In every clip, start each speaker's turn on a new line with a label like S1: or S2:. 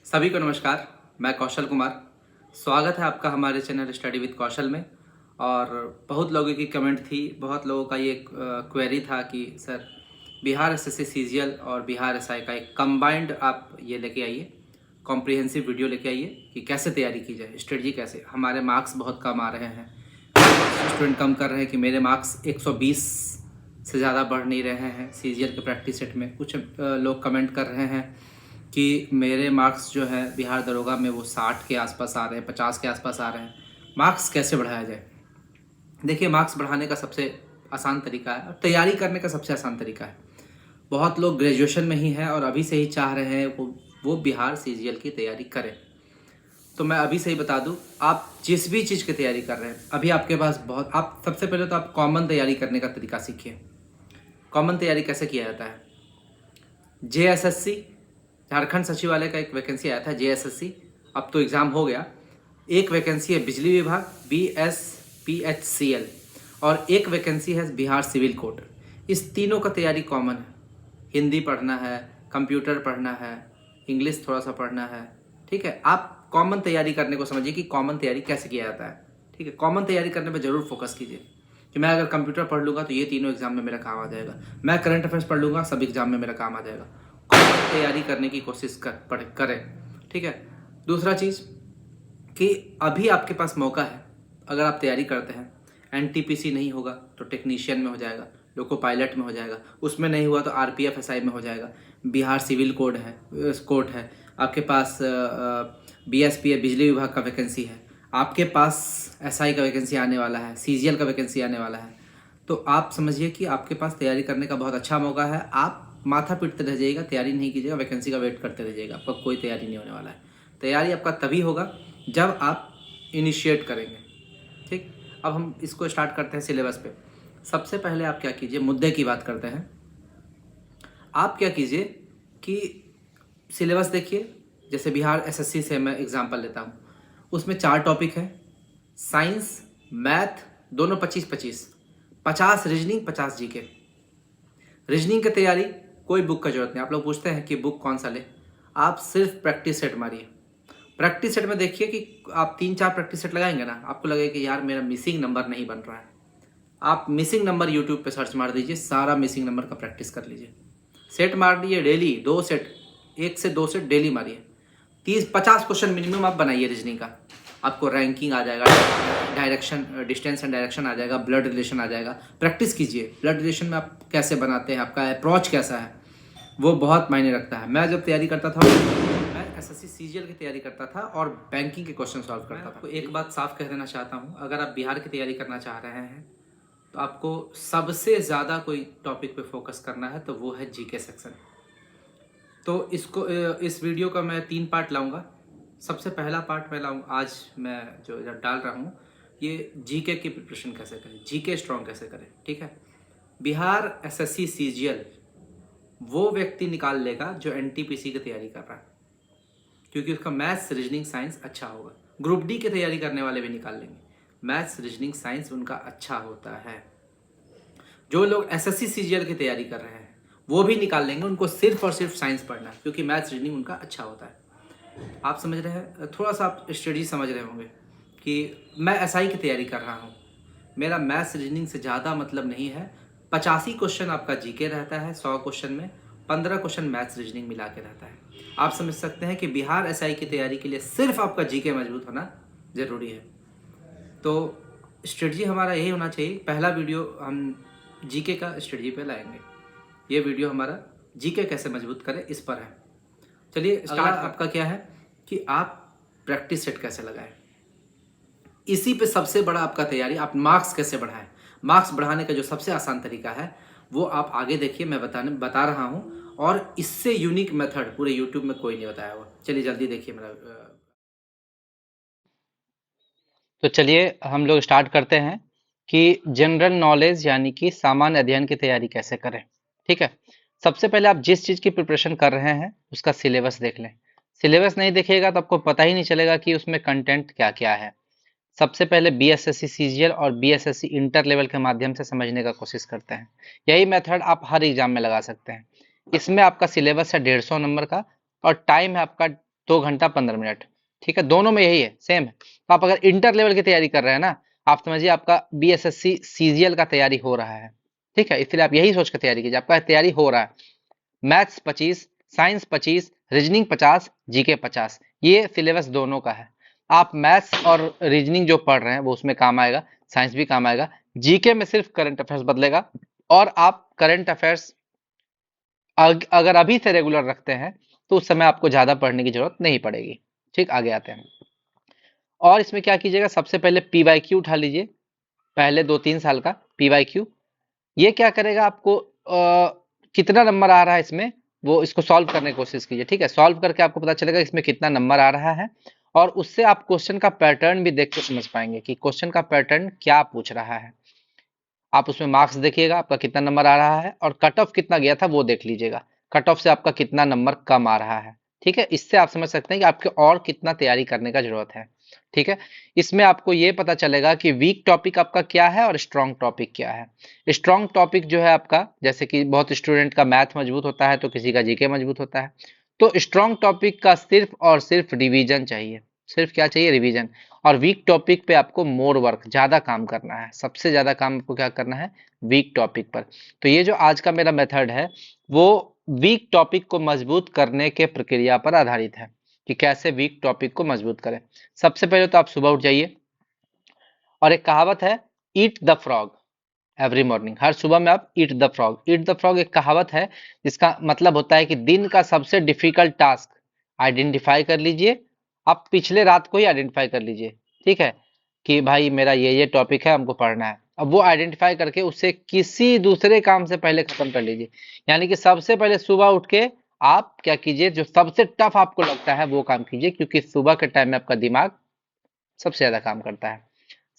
S1: सभी को नमस्कार। मैं कौशल कुमार। स्वागत है आपका हमारे चैनल स्टडी विद कौशल में। और बहुत लोगों की कमेंट थी, बहुत लोगों का ये क्वेरी था कि सर बिहार एसएससी सीजीएल और बिहार एसआई का एक कंबाइंड आप ये लेके आइए, कॉम्प्रिहेंसिव वीडियो लेके आइए कि कैसे तैयारी की जाए, स्ट्रेटजी कैसे। हमारे मार्क्स बहुत कम आ रहे हैं, स्टूडेंट कम कर रहे हैं कि मेरे मार्क्स 120 से ज़्यादा बढ़ नहीं रहे हैं सीजीएल के प्रैक्टिस सेट में। कुछ लोग कमेंट कर रहे हैं कि मेरे मार्क्स जो है बिहार दरोगा में वो 60 के आसपास आ रहे हैं, 50 के आसपास आ रहे हैं। मार्क्स कैसे बढ़ाया जाए? देखिए, मार्क्स बढ़ाने का सबसे आसान तरीका है और तैयारी करने का सबसे आसान तरीका है। बहुत लोग ग्रेजुएशन में ही हैं और अभी से ही चाह रहे हैं वो बिहार सीजीएल की तैयारी करें। तो मैं अभी से ही बता दूं, आप जिस भी चीज़ की तैयारी कर रहे हैं, अभी आपके पास बहुत, आप सबसे पहले तो आप कॉमन तैयारी करने का तरीका सीखिए। कॉमन तैयारी कैसे किया जाता है? जेएसएससी, झारखंड सचिवालय का एक वैकेंसी आया था जेएसएससी, अब तो एग्ज़ाम हो गया। एक वैकेंसी है बिजली विभाग BSPHCL और एक वैकेंसी है बिहार सिविल कोड। इस तीनों का तैयारी कॉमन है। हिंदी पढ़ना है, कंप्यूटर पढ़ना है, इंग्लिश थोड़ा सा पढ़ना है, ठीक है। आप कॉमन तैयारी करने को समझिए कि कॉमन तैयारी कैसे किया जाता है, ठीक है। कॉमन तैयारी करने पर जरूर फोकस कीजिए कि मैं अगर कंप्यूटर पढ़ लूँगा तो ये तीनों एग्जाम में मेरा काम आ जाएगा, मैं करंट अफेयर्स पढ़ लूँगा सब एग्जाम में मेरा काम आ जाएगा। कॉमन तैयारी करने की कोशिश करें, ठीक है। दूसरा चीज़ कि अभी आपके पास मौका है, अगर आप तैयारी करते हैं, NTPC नहीं होगा तो टेक्नीशियन में हो जाएगा, लोको पायलट में हो जाएगा, उसमें नहीं हुआ तो RPF SI में हो जाएगा, बिहार सिविल कोड है आपके पास, BSP है, बिजली विभाग का वैकेंसी है आपके पास, SI का वैकेंसी आने वाला है, CGL का वैकेंसी आने वाला है। तो आप समझिए कि आपके पास तैयारी करने का बहुत अच्छा मौका है। आप माथा पीटते रह जाइएगा, तैयारी नहीं कीजिएगा, वैकेंसी का वेट करते रह जाइएगा, आपका कोई तैयारी नहीं होने वाला है। तैयारी आपका तभी होगा जब आप इनिशिएट करेंगे, ठीक। अब हम इसको स्टार्ट करते हैं सिलेबस पे। सबसे पहले आप क्या कीजिए, मुद्दे की बात करते हैं। आप क्या कीजिए कि सिलेबस देखिए। जैसे बिहार SSC से मैं एग्जांपल लेता हूँ, उसमें 4 टॉपिक है, साइंस मैथ दोनों 25-25, 50 रीजनिंग 50 जीके। रीजनिंग की तैयारी कोई बुक का जरूरत नहीं। आप लोग पूछते हैं कि बुक कौन सा ले, आप सिर्फ प्रैक्टिस सेट मारिए। प्रैक्टिस सेट में देखिए कि आप 3-4 प्रैक्टिस सेट लगाएंगे ना, आपको लगेगा कि यार मेरा मिसिंग नंबर नहीं बन रहा है। आप मिसिंग नंबर यूट्यूब पे सर्च मार दीजिए, सारा मिसिंग नंबर का प्रैक्टिस कर लीजिए। सेट मार दिए डेली 2 सेट, 1 से 2 सेट डेली मारिए। 30-50 क्वेश्चन मिनिमम आप बनाइए रीजनिंग का। आपको रैंकिंग आ जाएगा, डायरेक्शन, डिस्टेंस एंड डायरेक्शन आ जाएगा, ब्लड रिलेशन आ जाएगा। प्रैक्टिस कीजिए, ब्लड रिलेशन में आप कैसे बनाते हैं, आपका अप्रोच कैसा है, वो बहुत मायने रखता है। मैं जब तैयारी करता था, मैं SSC CGL की तैयारी करता था और बैंकिंग के क्वेश्चन सॉल्व करता था। आपको एक बात साफ कह देना चाहता हूँ, अगर आप बिहार की तैयारी करना चाह रहे हैं तो आपको सबसे ज़्यादा कोई टॉपिक पे फोकस करना है तो वो है GK सेक्शन। तो इस वीडियो का मैं 3 पार्ट लाऊंगा। सबसे पहला पार्ट मैं आज मैं जो डाल रहा हूँ, ये GK की प्रिपरेशन कैसे करें, GK स्ट्रॉन्ग कैसे करें, ठीक है। बिहार SSC CGL वो व्यक्ति निकाल लेगा जो NTPC की तैयारी कर रहा है, क्योंकि उसका मैथ्स रीजनिंग साइंस अच्छा होगा। ग्रुप D की तैयारी करने वाले भी निकाल लेंगे, मैथ्स रीजनिंग साइंस उनका अच्छा होता है। जो लोग SSC CGL की तैयारी कर रहे हैं वो भी निकाल लेंगे, उनको सिर्फ और सिर्फ साइंस पढ़ना है, क्योंकि मैथ्स रीजनिंग उनका अच्छा होता है। आप समझ रहे हैं, थोड़ा सा आप स्टडी समझ रहे होंगे कि मैं SI की तैयारी कर रहा हूँ, मेरा मैथ्स रीजनिंग से ज़्यादा मतलब नहीं है। 85 क्वेश्चन आपका GK रहता है, 100 क्वेश्चन में 15 क्वेश्चन मैथ्स रीजनिंग मिला के रहता है। आप समझ सकते हैं कि बिहार SI की तैयारी के लिए सिर्फ आपका GK मजबूत होना ज़रूरी है। तो स्ट्रेटजी हमारा यही होना चाहिए। पहला वीडियो हम GK का स्ट्रेटजी पे लाएंगे, ये वीडियो हमारा GK कैसे मजबूत करें इस पर है। चलिए स्टार्ट। आपका क्या है कि आप प्रैक्टिस सेट कैसे लगाएं, इसी पे सबसे बड़ा आपका तैयारी। आप मार्क्स कैसे बढ़ाएं, मार्क्स बढ़ाने का जो सबसे आसान तरीका है वो आप आगे देखिए, मैं बता रहा हूँ, और इससे यूनिक मेथड पूरे यूट्यूब में कोई नहीं बताया हुआ। चलिए जल्दी देखिए मेरा।
S2: तो चलिए हम लोग स्टार्ट करते हैं कि जनरल नॉलेज यानी कि सामान्य अध्ययन की तैयारी कैसे करें। ठीक है, सबसे पहले आप जिस चीज की प्रिपरेशन कर रहे हैं उसका सिलेबस देख लें। सिलेबस नहीं देखिएगा तो आपको पता ही नहीं चलेगा कि उसमें कंटेंट क्या क्या है। सबसे पहले BSSC CGL और BSSC इंटर लेवल के माध्यम से समझने का कोशिश करते हैं। यही मेथड आप हर एग्जाम में लगा सकते हैं। इसमें आपका सिलेबस है 150 नंबर का और टाइम है आपका 2 घंटा 15 मिनट। ठीक है, दोनों में यही है, सेम है। तो आप अगर इंटर लेवल की तैयारी कर रहे हैं ना, आप समझिए आपका बीएसएससी सीजीएल का तैयारी हो रहा है। ठीक है, इसलिए आप यही सोच कर तैयारी कीजिए, आपका तैयारी हो रहा है। मैथ्स 25, साइंस 25, रीजनिंग 50, जीके 50, ये सिलेबस दोनों का है। आप मैथ्स और रीजनिंग जो पढ़ रहे हैं वो उसमें काम आएगा, साइंस भी काम आएगा। जीके में सिर्फ करंट अफेयर्स बदलेगा, और आप करंट अफेयर्स अगर अभी से रेगुलर रखते हैं तो उस समय आपको ज्यादा पढ़ने की जरूरत नहीं पड़ेगी। ठीक, आगे आते हैं। और इसमें क्या कीजिएगा, सबसे पहले पीवाईक्यू उठा लीजिए, पहले 2-3 साल का पीवाईक्यू। ये क्या करेगा, आपको कितना नंबर आ रहा है इसमें, वो इसको सॉल्व करने की कोशिश कीजिए। ठीक है, सॉल्व करके आपको पता चलेगा इसमें कितना नंबर आ रहा है, और उससे आप क्वेश्चन का पैटर्न भी देख के समझ पाएंगे कि क्वेश्चन का पैटर्न क्या पूछ रहा है। आप उसमें मार्क्स देखिएगा आपका कितना नंबर आ रहा है, और कट ऑफ कितना गया था वो देख लीजिएगा, कट ऑफ से आपका कितना नंबर कम आ रहा है। ठीक है, इससे आप समझ सकते हैं कि आपके और कितना तैयारी करने का जरूरत है। ठीक है, इसमें आपको ये पता चलेगा कि वीक टॉपिक आपका क्या है और स्ट्रॉन्ग टॉपिक क्या है। स्ट्रॉन्ग टॉपिक जो है आपका, जैसे कि बहुत स्टूडेंट का मैथ मजबूत होता है तो किसी का जीके मजबूत होता है, तो स्ट्रॉन्ग टॉपिक का सिर्फ और सिर्फ रिवीजन चाहिए। सिर्फ क्या चाहिए, रिवीजन। और वीक टॉपिक पे आपको मोर वर्क, ज्यादा काम करना है, सबसे ज्यादा काम आपको क्या करना है, वीक टॉपिक पर। तो ये जो आज का मेरा मेथड है वो वीक टॉपिक को मजबूत करने के प्रक्रिया पर आधारित है, कि कैसे वीक टॉपिक को मजबूत करें। सबसे पहले तो आप सुबह उठ जाइए, और एक कहावत है, eat the frog every morning. हर सुबह में आप eat the frog, eat the frog एक कहावत है जिसका मतलब होता है कि दिन का सबसे डिफिकल्ट टास्क आइडेंटिफाई कर लीजिए। आप पिछले रात को ही आइडेंटिफाई कर लीजिए। ठीक है, कि भाई मेरा ये टॉपिक है, हमको पढ़ना है। अब वो आइडेंटिफाई करके उसे किसी दूसरे काम से पहले खत्म कर लीजिए। यानी कि सबसे पहले सुबह उठ के आप क्या कीजिए, जो सबसे टफ आपको लगता है वो काम कीजिए, क्योंकि सुबह के टाइम में आपका दिमाग सबसे ज्यादा काम करता है।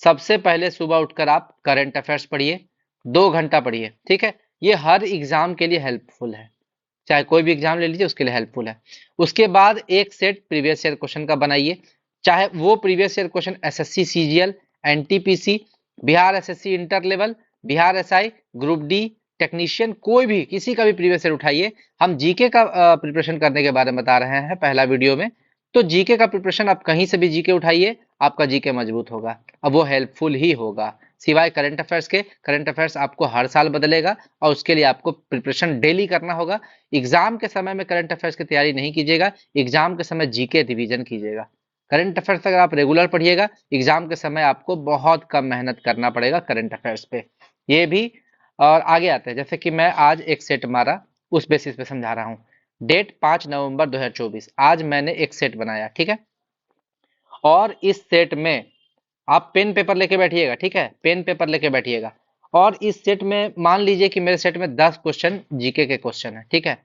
S2: सबसे पहले सुबह उठकर आप करंट अफेयर्स पढ़िए, 2 घंटा पढ़िए। ठीक है, ये हर एग्जाम के लिए हेल्पफुल है, चाहे कोई भी एग्जाम ले लीजिए उसके लिए हेल्पफुल है। उसके बाद एक सेट प्रीवियस ईयर क्वेश्चन का बनाइए, चाहे वो previous year question SSC CGL, NTPC, Bihar SSC inter level, Bihar SI, group D, technician, कोई भी किसी का भी प्रीवियस ईयर उठाइए। हम जीके का प्रिपरेशन करने के बारे में बता रहे हैं पहला वीडियो में, तो जीके का प्रिपरेशन आप कहीं से भी जीके उठाइए, आपका जीके मजबूत होगा। अब वो हेल्पफुल ही होगा, सिवाय करंट अफेयर्स के। करंट अफेयर्स आपको हर साल बदलेगा, और उसके लिए आपको प्रिपरेशन डेली करना होगा। एग्जाम के समय में करंट अफेयर्स की तैयारी नहीं कीजिएगा, एग्जाम के समय जीके रिवीजन कीजिएगा। करंट अफेयर्स अगर आप रेगुलर पढ़िएगा, एग्जाम के समय आपको बहुत कम मेहनत करना पड़ेगा करंट अफेयर्स पे, ये भी। और आगे आते हैं, जैसे कि मैं आज एक सेट मारा, उस बेसिस पे समझा रहा हूँ। डेट 5 नवंबर 2024, आज मैंने एक सेट बनाया। ठीक है, और इस सेट में आप पेन पेपर लेके बैठिएगा। ठीक है, पेन पेपर लेके बैठिएगा, और इस सेट में मान लीजिए कि मेरे सेट में 10 क्वेश्चन जीके के क्वेश्चन है। ठीक है,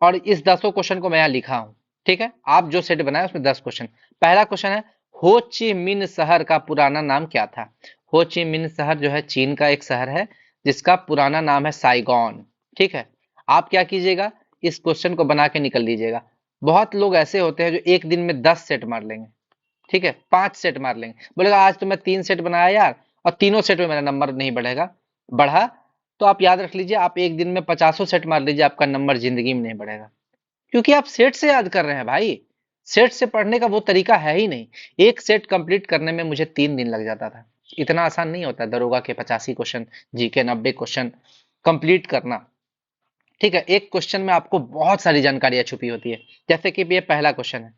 S2: और इस 10 क्वेश्चन को मैं यहाँ लिखा हूँ। ठीक है, आप जो सेट बनाए उसमें 10 क्वेश्चन। पहला क्वेश्चन है, हो ची मिन शहर का पुराना नाम क्या था। हो ची मिन शहर जो है चीन का एक शहर है, जिसका पुराना नाम है साइगॉन। ठीक है, आप क्या कीजिएगा, इस क्वेश्चन को बना के निकल लीजिएगा। बहुत लोग ऐसे होते हैं जो एक दिन में 10 सेट मार लेंगे। ठीक है, 5 सेट मार लेंगे, बोलेगा आज तो मैं 3 सेट बनाया यार, और तीनों सेट में मेरा नंबर नहीं बढ़ेगा, बढ़ा। तो आप याद रख लीजिए, आप एक दिन में 50 सेट मार लीजिए, आपका नंबर जिंदगी में नहीं बढ़ेगा, क्योंकि आप सेट से याद कर रहे हैं भाई। सेट से पढ़ने का वो तरीका है ही नहीं। एक सेट कंप्लीट करने में मुझे 3 दिन लग जाता था। इतना आसान नहीं होता दरोगा के 85 क्वेश्चन, जीके 90 क्वेश्चन कंप्लीट करना। ठीक है, एक क्वेश्चन में आपको बहुत सारी जानकारियां छुपी होती है। जैसे कि ये पहला क्वेश्चन है,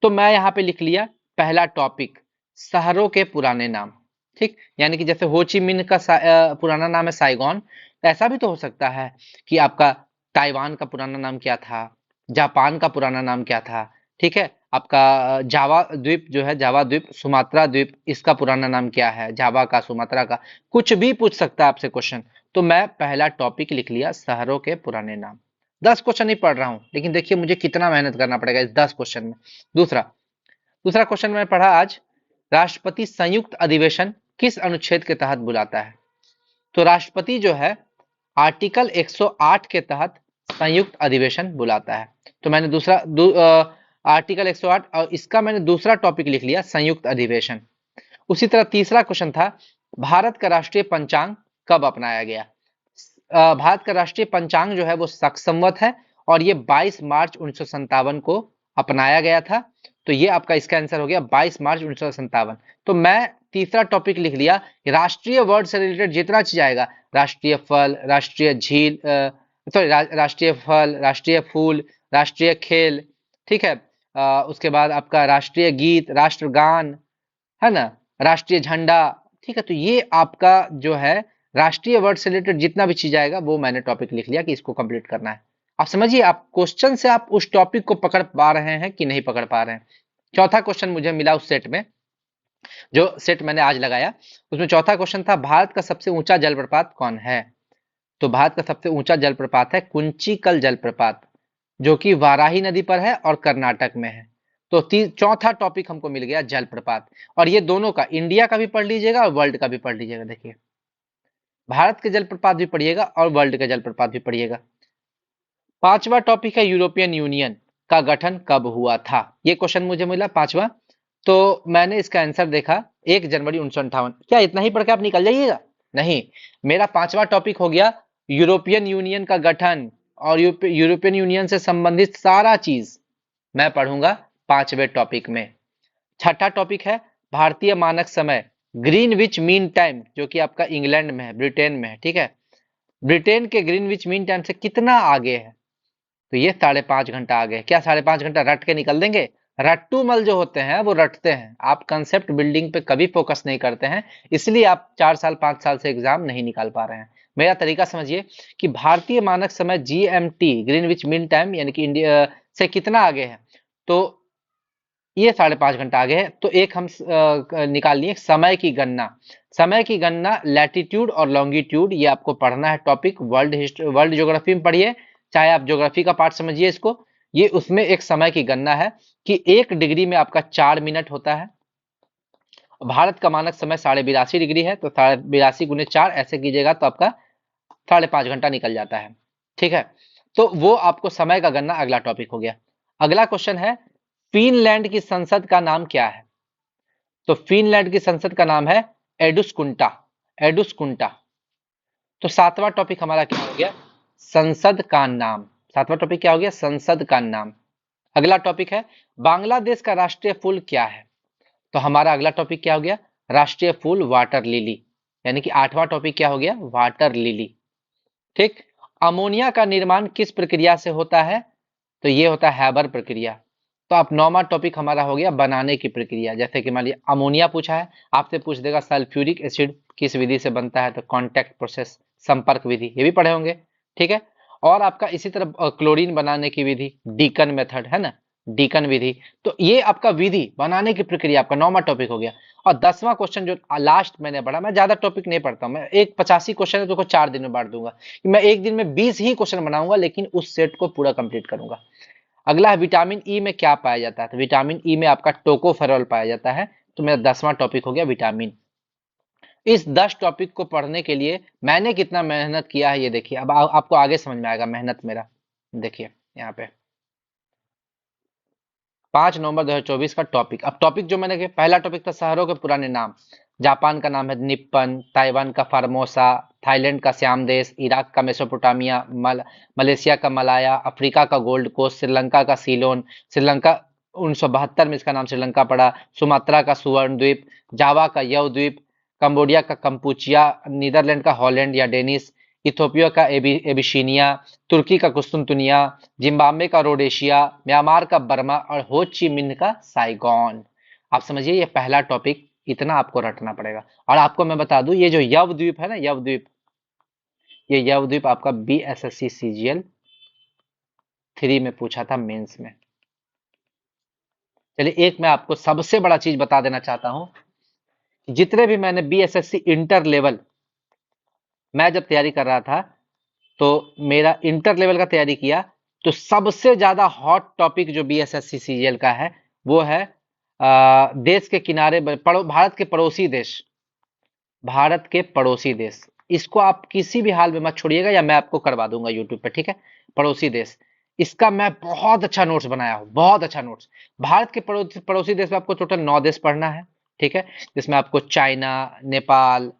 S2: तो मैं यहाँ पे लिख लिया पहला टॉपिक, शहरों के पुराने नाम। ठीक, यानी कि जैसे हो ची मिन्ह का पुराना नाम है साइगॉन, तो ऐसा भी तो हो सकता है कि आपका ताइवान का पुराना नाम क्या था, जापान का पुराना नाम क्या था। ठीक है, आपका जावा द्वीप जो है, जावा द्वीप, सुमात्रा द्वीप, इसका पुराना नाम क्या है, जावा का, सुमात्रा का, कुछ भी पूछ सकता है आपसे क्वेश्चन। तो मैं पहला टॉपिक लिख लिया, शहरों के पुराने नाम। 10 क्वेश्चन ही पढ़ रहा हूं, लेकिन देखिए मुझे कितना मेहनत करना पड़ेगा इस 10 क्वेश्चन में। दूसरा दूसरा क्वेश्चन मैं पढ़ा आज, राष्ट्रपति संयुक्त अधिवेशन किस अनुच्छेद के तहत बुलाता है। तो राष्ट्रपति जो है आर्टिकल 108 के तहत संयुक्त अधिवेशन बुलाता है। तो मैंने आर्टिकल 108, और इसका मैंने दूसरा टॉपिक लिख लिया, संयुक्त अधिवेशन। उसी तरह तीसरा क्वेश्चन था, भारत का राष्ट्रीय पंचांग कब अपनाया गया। भारत का राष्ट्रीय पंचांग जो है वो शक संवत है, और ये 22 मार्च 1957 को अपनाया गया था। तो ये आपका इसका आंसर हो गया 22 मार्च 1957। तो मैं तीसरा टॉपिक लिख लिया, राष्ट्रीय वर्ड से रिलेटेड जितना चीज आएगा, राष्ट्रीय फल, राष्ट्रीय झील, सॉरी राष्ट्रीय फल, राष्ट्रीय फूल, राष्ट्रीय खेल, ठीक है, उसके बाद आपका राष्ट्रीय गीत, राष्ट्रगान, है ना, राष्ट्रीय झंडा, ठीक है। तो ये आपका जो है राष्ट्रीय वर्ड से रिलेटेड जितना भी चीज आएगा वो मैंने टॉपिक लिख लिया कि इसको कंप्लीट करना है। आप समझिए, आप क्वेश्चन से आप उस टॉपिक को पकड़ पा रहे हैं कि नहीं पकड़ पा रहे हैं। चौथा क्वेश्चन मुझे मिला उस सेट में, जो सेट मैंने आज लगाया, उसमें चौथा क्वेश्चन था भारत का सबसे ऊंचा जलप्रपात कौन है। तो भारत का सबसे ऊंचा जलप्रपात है कुंचिकल जलप्रपात, जो कि वाराही नदी पर है और कर्नाटक में है। तो चौथा टॉपिक हमको मिल गया जलप्रपात। और ये दोनों का, इंडिया का भी पढ़ लीजिएगा और वर्ल्ड का भी पढ़ लीजिएगा। देखिए, भारत के जलप्रपात भी पढ़िएगा और वर्ल्ड के जलप्रपात भी पढ़िएगा। पांचवा टॉपिक है यूरोपियन यूनियन का गठन कब हुआ था। ये क्वेश्चन मुझे मिला पांचवा। तो मैंने इसका आंसर देखा 1 जनवरी 1958। क्या इतना ही पढ़ के आप निकल जाइएगा? नहीं, मेरा पांचवा टॉपिक हो गया यूरोपियन यूनियन का गठन, और यूरोपियन यूनियन से संबंधित सारा चीज मैं पढ़ूंगा पांचवें टॉपिक में। छठा टॉपिक है भारतीय मानक समय ग्रीनविच मीन टाइम, जो कि आपका इंग्लैंड में है, ब्रिटेन में है, ठीक है। ब्रिटेन के ग्रीनविच मीन टाइम से कितना आगे है? तो ये 5.5 घंटा आगे है। क्या 5.5 घंटा रट के निकल देंगे? रट्टू मल जो होते हैं वो रटते हैं, आप कंसेप्ट बिल्डिंग पे कभी फोकस नहीं करते हैं, इसलिए आप 4 साल 5 साल से एग्जाम नहीं निकाल पा रहे हैं। मेरा तरीका समझिए कि भारतीय मानक समय जीएमटी, ग्रीनविच मीन टाइम, यानी कि इंडिया से कितना आगे है, तो ये 5.5 घंटा आगे है। तो एक हम निकाल लिए समय की गणना। समय की गणना लैटिट्यूड और लॉन्गिट्यूड, ये आपको पढ़ना है topic, world history, world geography में पढ़िए, चाहे आप ज्योग्राफी का पार्ट समझिए इसको। ये उसमें एक समय की गणना है कि 1 डिग्री में आपका 4 मिनट होता है। भारत का मानक समय 82.5 डिग्री है, तो 82 × 4 ऐसे कीजिएगा तो आपका 5.5 घंटा निकल जाता है, ठीक है। तो वो आपको समय का गणना अगला टॉपिक हो गया। अगला क्वेश्चन है फिनलैंड की संसद का नाम क्या है। तो फिनलैंड की संसद का नाम है एडुस्कुंटा, एडुस्कुंटा। तो सातवां टॉपिक हमारा क्या हो गया? संसद का नाम। सातवां टॉपिक क्या हो गया? संसद का नाम। अगला टॉपिक है बांग्लादेश का राष्ट्रीय फूल क्या है। तो हमारा अगला टॉपिक क्या हो गया? राष्ट्रीय फूल वाटर लिली, यानी कि आठवां टॉपिक क्या हो गया? वाटर लिली, ठीक। अमोनिया का निर्माण किस प्रक्रिया से होता है? तो ये होता है हैबर प्रक्रिया। तो आप नौवां टॉपिक हमारा हो गया बनाने की प्रक्रिया। जैसे कि मान लिया अमोनिया पूछा है, आपसे पूछ देगा सल्फ्यूरिक एसिड किस विधि से बनता है, तो कॉन्टैक्ट प्रोसेस, संपर्क विधि, ये भी पढ़े होंगे, ठीक है। और आपका इसी तरह क्लोरीन बनाने की विधि, डीकन मेथड, है ना, डीकन विधि। तो ये आपका विधि बनाने की प्रक्रिया आपका नौवां टॉपिक हो गया। और 10वां क्वेश्चन जो लास्ट मैंने पढ़ा, मैं ज्यादा टॉपिक नहीं पढ़ता हूँ, मैं एक 85 क्वेश्चन है तो 4 दिन में बांट दूंगा। मैं एक दिन में 20 ही क्वेश्चन बनाऊंगा, लेकिन उस सेट को पूरा कंप्लीट करूंगा। अगला है विटामिन ई में क्या पाया जाता है। तो विटामिन ई में आपका टोकोफेरॉल पाया जाता है। तो मेरा 10वां टॉपिक हो गया विटामिन। इस 10 टॉपिक को पढ़ने के लिए मैंने कितना मेहनत किया है ये देखिए। अब आपको आगे समझ में आएगा मेहनत मेरा। देखिए यहाँ पे 5 नवंबर 2024 का टॉपिक। अब टॉपिक जो मैंने किया, पहला टॉपिक था शहरों के पुराने नाम। जापान का नाम है निप्पन, ताइवान का फार्मोसा, थाईलैंड का श्याम देश, इराक का मेसोपोटामिया, मलेशिया का मलाया, अफ्रीका का गोल्ड कोस्ट, श्रीलंका का सीलोन, श्रीलंका 1972 में इसका नाम श्रीलंका पड़ा, सुमात्रा का सुवर्ण द्वीप, जावा का यव द्वीप, कंबोडिया का कंपुचिया, नीदरलैंड का हॉलैंड या डेनिस, इथोपिया का एबिशीनिया, तुर्की का कुस्तुनतुनिया, जिम्बाब्वे का रोडेशिया, म्यांमार का बर्मा और हो ची मिन्ह का साइगोन। आप समझिए ये पहला टॉपिक, इतना आपको रटना पड़ेगा। और आपको मैं बता दूं, ये जो यव द्वीप है ना, यव द्वीप, ये यव द्वीप आपका BSSC CGL 3 में पूछा था मेंस में। चलिए एक मैं आपको सबसे बड़ा चीज बता देना चाहता हूं, जितने भी मैंने BSSC इंटर लेवल मैं जब तैयारी कर रहा था, तो मेरा इंटर लेवल का तैयारी किया, तो सबसे ज्यादा हॉट टॉपिक जो BSSC CGL का है वो है देश के किनारे भारत के पड़ोसी देश, भारत के पड़ोसी देश। इसको आप किसी भी हाल में मत छोड़िएगा, या मैं आपको करवा दूंगा यूट्यूब पे, ठीक है। पड़ोसी देश, इसका मैं बहुत अच्छा नोट्स बनाया हूँ, बहुत अच्छा नोट्स। भारत के पड़ोसी देश में आपको टोटल 9 देश पढ़ना है, ठीक है, जिसमें आपको चाइना, नेपाल,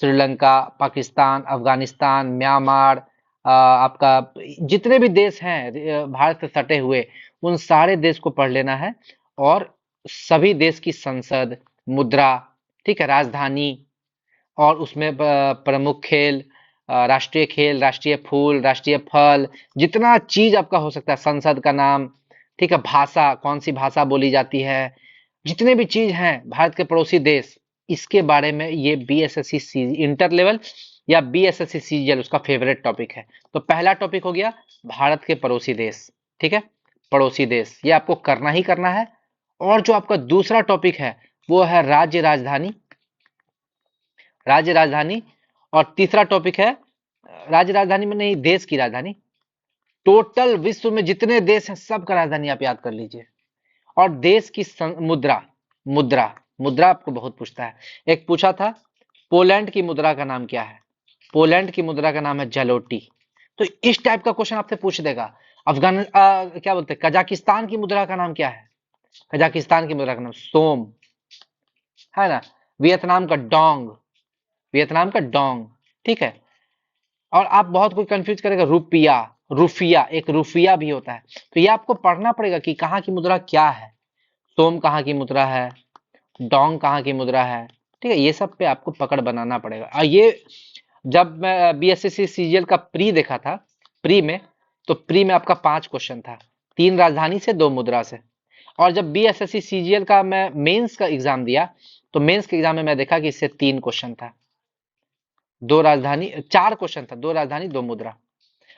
S2: श्रीलंका, पाकिस्तान, अफगानिस्तान, म्यांमार, आपका जितने भी देश हैं भारत से सटे हुए, उन सारे देश को पढ़ लेना है, और सभी देश की संसद, मुद्रा, ठीक है, राजधानी, और उसमें प्रमुख खेल, राष्ट्रीय खेल, राष्ट्रीय फूल, राष्ट्रीय फल, जितना चीज आपका हो सकता है, संसद का नाम, ठीक है, भाषा, कौन सी भाषा बोली जाती है, जितने भी चीज हैं भारत के पड़ोसी देश, इसके बारे में ये बीएसएससी इंटर लेवल या बीएसएससी सीजीएल उसका फेवरेट टॉपिक है। तो पहला टॉपिक हो गया भारत के पड़ोसी देश, ठीक है, पड़ोसी देश, ये आपको करना ही करना है। और जो आपका दूसरा टॉपिक है वो है राज्य राजधानी, राज्य राजधानी। और तीसरा टॉपिक है राज्य राजधानी में नहीं, देश की राजधानी। टोटल विश्व में जितने देश हैं सबका राजधानी आप याद कर लीजिए। और देश की मुद्रा, मुद्रा, मुद्रा आपको बहुत पूछता है। एक पूछा था पोलैंड की मुद्रा का नाम क्या है, पोलैंड की मुद्रा का नाम है जलोटी। तो इस टाइप का क्वेश्चन आपसे पूछ देगा। क्या बोलते हैं, कजाकिस्तान की मुद्रा का नाम क्या है, कजाकिस्तान की मुद्रा का नाम सोम है ना। वियतनाम का डोंग, वियतनाम का डोंग, ठीक है। और आप बहुत कोई कंफ्यूज करेगा, रुपया, रुफिया, एक रुफिया भी होता है। तो ये आपको पढ़ना पड़ेगा कि कहाँ की मुद्रा क्या है, सोम कहाँ की मुद्रा है, डोंग कहाँ की मुद्रा है, ठीक है। ये सब पे आपको पकड़ बनाना पड़ेगा। और ये जब मैं बीएसएससी सीजीएल का प्री देखा था, प्री में, तो प्री में आपका 5 क्वेश्चन था, 3 राजधानी से 2 मुद्रा से। और जब बीएसएससी सीजीएल का मैं मेंस का एग्जाम दिया, तो मेंस के एग्जाम में मैं देखा कि इससे 3 क्वेश्चन था, 2 राजधानी, 4 क्वेश्चन था, 2 राजधानी 2 मुद्रा।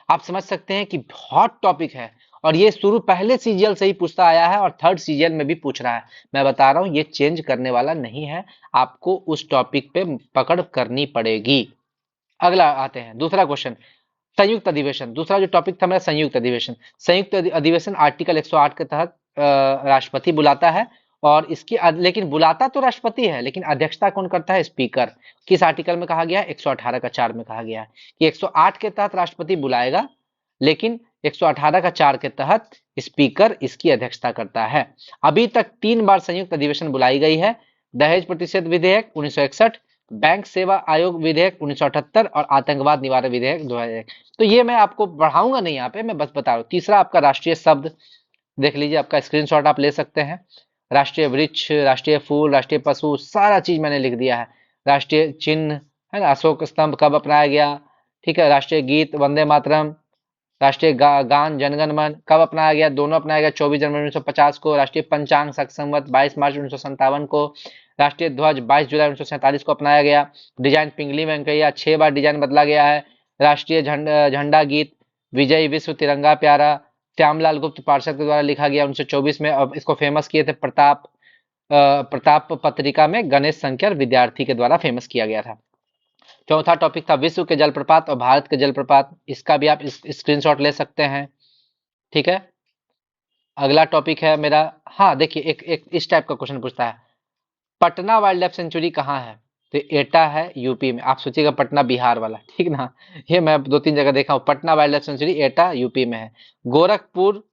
S2: आप समझ सकते हैं कि हॉट टॉपिक है। और ये शुरू पहले सीजीएल से ही पूछता आया है और थर्ड सीजीएल में भी पूछ रहा है। मैं बता रहा हूं ये चेंज करने वाला नहीं है, आपको उस टॉपिक पे पकड़ करनी पड़ेगी। अगला आते हैं, दूसरा क्वेश्चन, संयुक्त अधिवेशन। दूसरा जो टॉपिक था मेरा, संयुक्त अधिवेशन। संयुक्त अधिवेशन आर्टिकल 108 के तहत राष्ट्रपति बुलाता है। और इसकी लेकिन बुलाता तो राष्ट्रपति है, लेकिन अध्यक्षता कौन करता है, स्पीकर। किस आर्टिकल में कहा गया है, 118 का 4 में कहा गया है कि 108 के तहत राष्ट्रपति बुलाएगा, लेकिन 118 का 4 के तहत स्पीकर इसकी अध्यक्षता करता है। अभी तक 3 बार संयुक्त अधिवेशन बुलाई गई है। दहेज प्रतिषेध विधेयक 1961, बैंक सेवा आयोग विधेयक 1978 और आतंकवाद निवारण विधेयक 2001। तो ये मैं आपको बढ़ाऊंगा नहीं, यहाँ पे मैं बस बता रहा हूँ। तीसरा आपका राष्ट्रीय शब्द देख लीजिए, आपका स्क्रीनशॉट आप ले सकते हैं। राष्ट्रीय वृक्ष, राष्ट्रीय फूल, राष्ट्रीय पशु, सारा चीज मैंने लिख दिया है। राष्ट्रीय चिन्ह है ना, अशोक स्तंभ कब अपनाया गया, ठीक है। राष्ट्रीय गीत वंदे मातरम, राष्ट्रीय गान जनगण मन कब अपनाया गया, दोनों अपनाया गया 24 जनवरी 1950 को। राष्ट्रीय पंचांग शक संवत 22 मार्च 1957 को। राष्ट्रीय ध्वज 22 जुलाई 1947 को अपनाया गया। डिजाइन पिंगली वेंकैया, 6 बार डिजाइन बदला गया है। राष्ट्रीय झंडा गीत विजय विश्व तिरंगा प्यारा श्यामलाल गुप्त पार्षद के द्वारा लिखा गया 1924 में। अब इसको फेमस किए थे प्रताप पत्रिका में गणेश संकर विद्यार्थी के द्वारा फेमस किया गया था। चौथा टॉपिक था विश्व के जलप्रपात और भारत के जलप्रपात, इसका भी आप स्क्रीनशॉट ले सकते हैं, ठीक है। अगला टॉपिक है मेरा, हाँ देखिए, एक इस टाइप का क्वेश्चन पूछता है, पटना वाइल्ड लाइफ सेंचुरी कहाँ है, तो एटा है यूपी में। आप सोचिएगा पटना बिहार वाला, ठीक ना, ये मैं 2-3 जगह देखा हूँ। पटना वाइल्ड लाइफ सेंचुरी एटा यूपी में है। गोरखपुर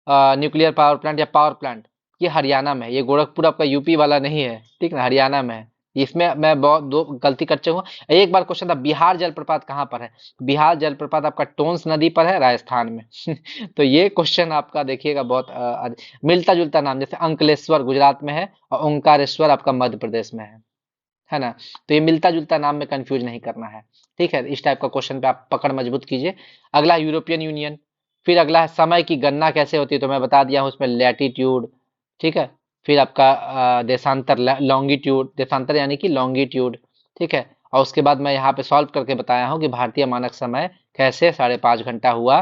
S2: न्यूक्लियर पावर प्लांट या पावर प्लांट, ये हरियाणा में है। ये गोरखपुर आपका यूपी वाला नहीं है, ठीक ना, हरियाणा में है। इसमें मैं बहुत 2 गलती कर चुका हूँ। एक बार क्वेश्चन था बिहार जलप्रपात कहाँ पर है, बिहार जलप्रपात आपका टोंस नदी पर है, राजस्थान में। तो ये क्वेश्चन आपका देखिएगा बहुत मिलता जुलता नाम, जैसे अंकलेश्वर गुजरात में है और ओंकारेश्वर आपका मध्य प्रदेश में है ना। तो ये मिलता जुलता नाम में कंफ्यूज नहीं करना है, ठीक है। इस टाइप का क्वेश्चन पे आप पकड़ मजबूत कीजिए। अगला यूरोपियन यूनियन। फिर अगला है समय की गणना कैसे होती है, तो मैं बता दिया हूँ उसमें लैटिट्यूड, ठीक है। फिर आपका देशांतर, लॉन्गिट्यूड, देशांतर यानी कि लॉन्गिट्यूड, ठीक है। और उसके बाद मैं यहाँ पे सॉल्व करके बताया हूँ कि भारतीय मानक समय कैसे 5.5 घंटा हुआ।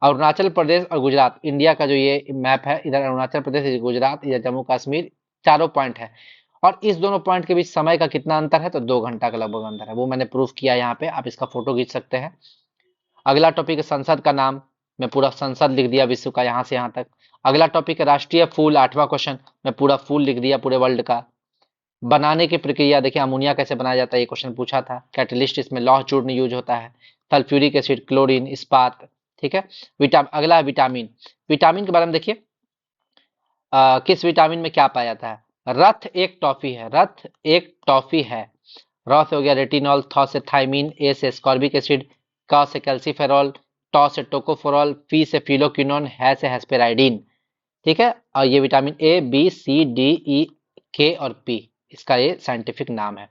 S2: अरुणाचल प्रदेश और गुजरात, इंडिया का जो ये मैप है, इधर अरुणाचल प्रदेश, इधर गुजरात, इधर जम्मू कश्मीर, चारों पॉइंट है। और इस दोनों पॉइंट के बीच समय का कितना अंतर है, तो 2 घंटा का लगभग अंतर है। वो मैंने प्रूफ किया यहाँ पे, आप इसका फोटो खींच सकते हैं। अगला टॉपिक है संसद का नाम, मैं पूरा संसद लिख दिया विश्व का यहाँ से यहाँ तक। अगला टॉपिक है राष्ट्रीय फूल, 8वां क्वेश्चन, मैं पूरा फूल लिख दिया पूरे वर्ल्ड का। बनाने की प्रक्रिया, देखिए अमोनिया कैसे बनाया जाता है, ये क्वेश्चन पूछा था। कैटलिस्ट, इसमें लौह चूर्ण यूज होता है। सल्फ्यूरिक एसिड, क्लोरीन, इस्पात, ठीक है। अगला है विटामिन। विटामिन के बारे में देखिए, किस विटामिन में क्या पाया जाता है। रथ एक टॉफी है, रथ एक टॉफी है। र से हो गया रेटिनॉल, थ से थाइमिन, ए से स्कॉर्बिक एसिड, क से कैल्सीफेरॉल, ट से टोकोफेरॉल, फी से फिलोक्विनोन, है से हेस्पेराइडिन। ठीक है। और ये vitamin A, B, C, D, E, K और पी, इसका ये साइंटिफिक नाम है।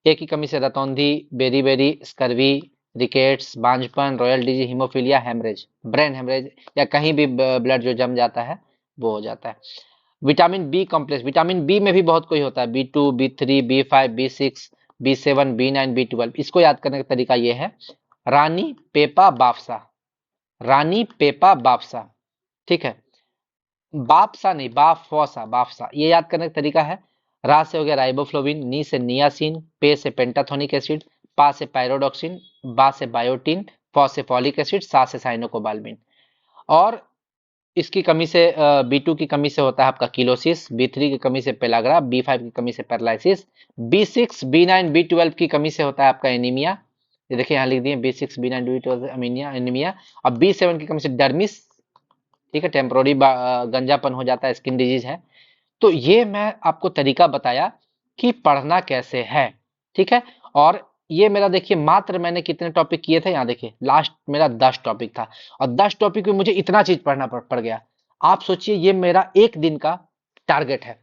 S2: ए की कमी से रतौंधी, बेरी, स्कर्वी, रिकेट्स, बांझपन, royal disease, haemophilia, haemorrhage, brain haemorrhage, या कहीं भी ब्लड जो जम जाता है वो हो जाता है। Vitamin B complex, vitamin B में भी बहुत कोई होता है, B2, B3, B5, B6, B7, B9, B12। इसको याद करने का तरीका ये है, रानी पेपा बाफसा, रानी पेपा बाफसा, ठीक है। बाफसा नहीं, बाफौसा, बाफसा, ये याद करने का तरीका है, रा से हो गया राइबोफ्लोविन, नी से नियासिन, पे से पेंटाथोनिक एसिड, पा से पायरोडॉक्सिन, बा से बायोटिन, फौ से फॉलिक एसिड, सा से साइनोकोबाल्मिन। और इसकी कमी से B2 की कमी से होता है आपका किलोसिस, B3 की कमी से पेलाग्रा, B5 की कमी से पैरालिसिस, B6, B9, B12 की कमी से होता है आपका एनीमिया, ये देखिए यहाँ लिख दिए B6, B9, B12 anaemia, anaemia. और B7 की कमी से डर्मिस, ठीक है, टेम्पोररी गंजापन हो जाता है, स्किन डिजीज है। तो ये मैं आपको तरीका बताया कि पढ़ना कैसे है, ठीक है। और ये मेरा देखिए, मात्र मैंने कितने टॉपिक किए थे, यहाँ देखिए लास्ट मेरा 10 टॉपिक था, और 10 टॉपिक में मुझे इतना चीज पढ़ना पड़ गया। आप सोचिए ये मेरा एक दिन का टारगेट है।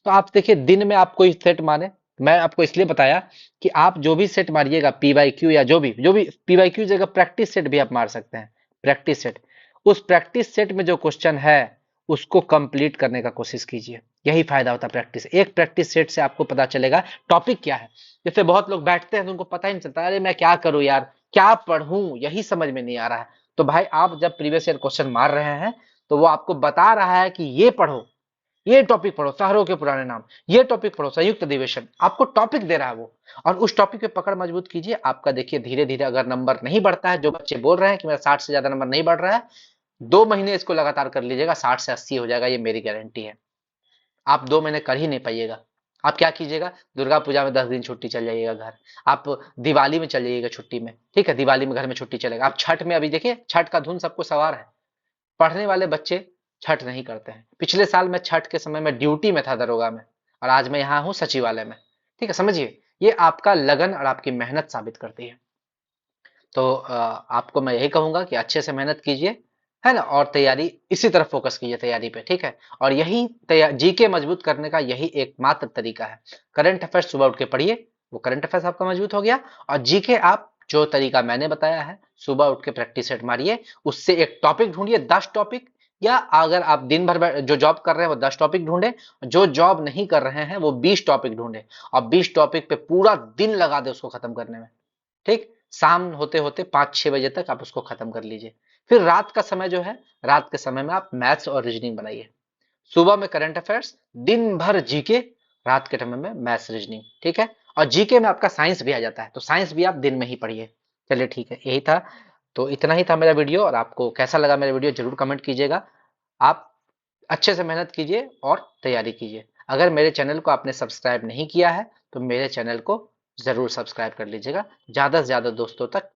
S2: तो आप देखिए दिन में आप कोई सेट माने, मैं आपको इसलिए बताया कि आप जो भी सेट मारिएगा PYQ या जो भी PYQ जगह प्रैक्टिस सेट भी आप मार सकते हैं, प्रैक्टिस सेट। उस प्रैक्टिस सेट में जो क्वेश्चन है उसको कंप्लीट करने का कोशिश कीजिए, यही फायदा होता है प्रैक्टिस। एक प्रैक्टिस सेट से आपको पता चलेगा टॉपिक क्या है। जैसे बहुत लोग बैठते हैं तो उनको पता ही नहीं चलता, अरे मैं क्या करूं यार, क्या पढ़ूं, यही समझ में नहीं आ रहा है। तो भाई आप जब प्रीवियस ईयर क्वेश्चन मार रहे हैं तो वो आपको बता रहा है कि ये पढ़ो, ये टॉपिक पढ़ो, शहरों के पुराने नाम, ये टॉपिक पढ़ो, संयुक्त अधिवेशन, आपको टॉपिक दे रहा है वो, और उस टॉपिक पे पकड़ मजबूत कीजिए। आपका देखिए धीरे धीरे अगर नंबर नहीं बढ़ता है, जो बच्चे बोल रहे हैं कि मेरा 60 से ज्यादा नंबर नहीं बढ़ रहा है, 2 महीने इसको लगातार कर लीजिएगा, 60 से 80 हो जाएगा, ये मेरी गारंटी है। आप 2 महीने कर ही नहीं पाइएगा। आप क्या कीजिएगा, दुर्गा पूजा में 10 दिन छुट्टी चल जाइएगा घर, आप दिवाली में चल जाइएगा छुट्टी में, ठीक है, दिवाली में घर में छुट्टी चलेगा। आप छठ में, अभी देखिए छठ का धुन सबको सवार है, पढ़ने वाले बच्चे छठ नहीं करते हैं। पिछले साल मैं छठ के समय में ड्यूटी में था दरोगा में, और आज मैं यहाँ हूँ सचिवालय में, ठीक है। समझिए ये आपका लगन और आपकी मेहनत साबित करती है। तो आपको मैं यही कहूंगा कि अच्छे से मेहनत कीजिए, है ना, और तैयारी इसी तरफ फोकस कीजिए, तैयारी पे, ठीक है। और यही जीके मजबूत करने का यही एकमात्र तरीका है। करंट अफेयर्स सुबह उठ के पढ़िए, वो करंट अफेयर्स आपका मजबूत हो गया। और जीके आप जो तरीका मैंने बताया है, सुबह उठ के प्रैक्टिस सेट मारिए, उससे एक टॉपिक ढूंढिए, 10 टॉपिक, या अगर आप दिन भर जो जॉब कर रहे हैं वो 10 टॉपिक ढूंढे, जो जॉब नहीं कर रहे हैं वो 20 टॉपिक ढूंढे, और 20 टॉपिक पे पूरा दिन लगा दे उसको खत्म करने में, ठीक। शाम होते होते 5-6 बजे तक आप उसको खत्म कर लीजिए। फिर रात का समय जो है, रात के समय में आप मैथ्स और रीजनिंग बनाइए, सुबह में करंट अफेयर्स, दिन भर जीके, रात के समय में मैथ्स रीजनिंग, ठीक है। और जीके में आपका साइंस भी आ जाता है, तो साइंस भी आप दिन में ही पढ़िए। चलिए ठीक है, यही था। तो इतना ही था मेरा वीडियो, और आपको कैसा लगा मेरा वीडियो जरूर कमेंट कीजिएगा। आप अच्छे से मेहनत कीजिए और तैयारी कीजिए। अगर मेरे चैनल को आपने सब्सक्राइब नहीं किया है तो मेरे चैनल को जरूर सब्सक्राइब कर लीजिएगा, ज्यादा से ज्यादा दोस्तों तक